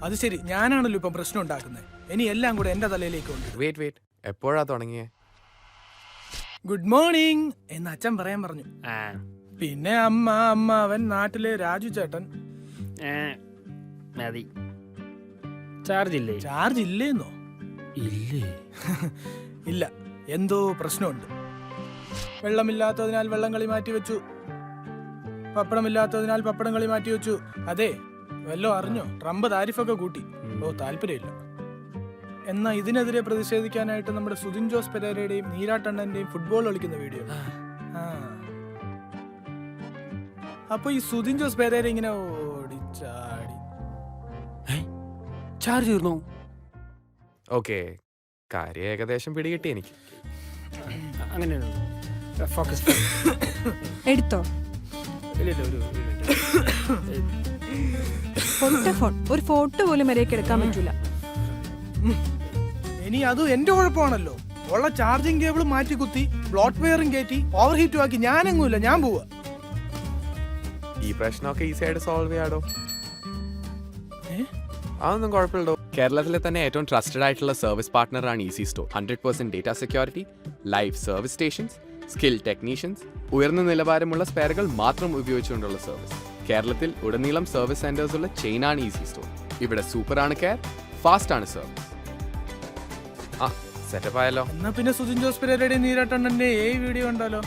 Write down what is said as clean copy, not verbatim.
അത് ശരി, ഞാനാണല്ലോ ഇപ്പം പ്രശ്നം ഉണ്ടാക്കുന്നത്. ഇനി എല്ലാം കൂടെ എന്റെ തലയിലേക്ക് ഉണ്ട്. വെയിറ്റ് എപ്പോഴാ തുടങ്ങിയേ? ഗുഡ് മോർണിംഗ് എന്ന് അച്ഛൻ പറയാൻ പറഞ്ഞു. പിന്നെ അമ്മാവൻ, നാട്ടിലെ രാജു ചേട്ടൻ. മതി. ചാർജ് ഇല്ലേ? ചാർജ് ഇല്ലേന്നോ? ഇല്ലേ? ഇല്ല, എന്തോ പ്രശ്നമുണ്ട്. വെള്ളമില്ലാത്തതിനാൽ വെള്ളം കളി മാറ്റി വെച്ചു, പപ്പടമില്ലാത്തതിനാൽ പപ്പടം കളി മാറ്റി വെച്ചു. അതെ, വല്ലോ അറിഞ്ഞോ? ട്രംപ് താരിഫൊക്കെ കൂട്ടി. ഓ, താല്പര്യമില്ല. എന്നാ ഇതിനെതിരെ പ്രതിഷേധിക്കാനായിട്ട് നമ്മുടെ സുധിൻ ജോസ് പെരേരയുടെയും നീരാട്ടണ്ണന്റെയും ഫുട്ബോൾ കളിക്കുന്ന വീഡിയോ. അപ്പൊ ഈ സുധിൻ ജോസ് പെരേര ഇങ്ങനെ ഓടിച്ചാടി. ചാർജ് തീർന്നോ? ഓക്കെ, കാര്യം ഏകദേശം പിടികിട്ടി എനിക്ക്. അങ്ങനെ ഫോക്കസ് എടുത്തോ. ഒരു ഫോട്ടോ പോലും വരെയൊക്കെ എടുക്കാൻ പറ്റൂല. ഇനി അതും എന്റെ കുഴപ്പമാണല്ലോ. ഉള്ള ചാർജിങ് കേബിൾ മാറ്റി കുത്തി ബ്ലോട്ട് വയറും കയറ്റി ഓവർ ഹീറ്റും ആക്കി ഞാനെങ്ങൂല്ല, ഞാൻ പോവാ. ഈ പ്രശ്നമൊക്കെ ഈസി ആയിട്ട് സോൾവ് ചെയ്യാടോ. അതൊന്നും കുഴപ്പമില്ലടോ. കേരളത്തിലെ തന്നെ ഏറ്റവും ട്രസ്റ്റഡ് ആയിട്ടുള്ള സർവീസ് പാർട്ട്ണറാണ് easy store. 100% data security, live service stations, skill technicians, ഉയർന്ന നിലവാരമുള്ള സ്പെയറുകൾ മാത്രം ഉപയോഗിച്ചുകൊണ്ടുള്ള സർവീസ്. കേരളത്തിൽ ഉടനീളം സർവീസ് സെന്റേഴ്സ് ഉള്ള ചെയിനാണ് ഈസി സ്റ്റോർ. ഇവിടെ സൂപ്പറാണ് കെയർ, ഫാസ്റ്റ് ആണ് സർവീസ്. സെറ്റപ്പ് ആയല്ലോ. എന്നാ പിന്നെ സുധിൻ ജോസ് പെരേരയുടെ നീരാട്ടണ്ണന്റെ വീഡിയോ ഉണ്ടല്ലോ.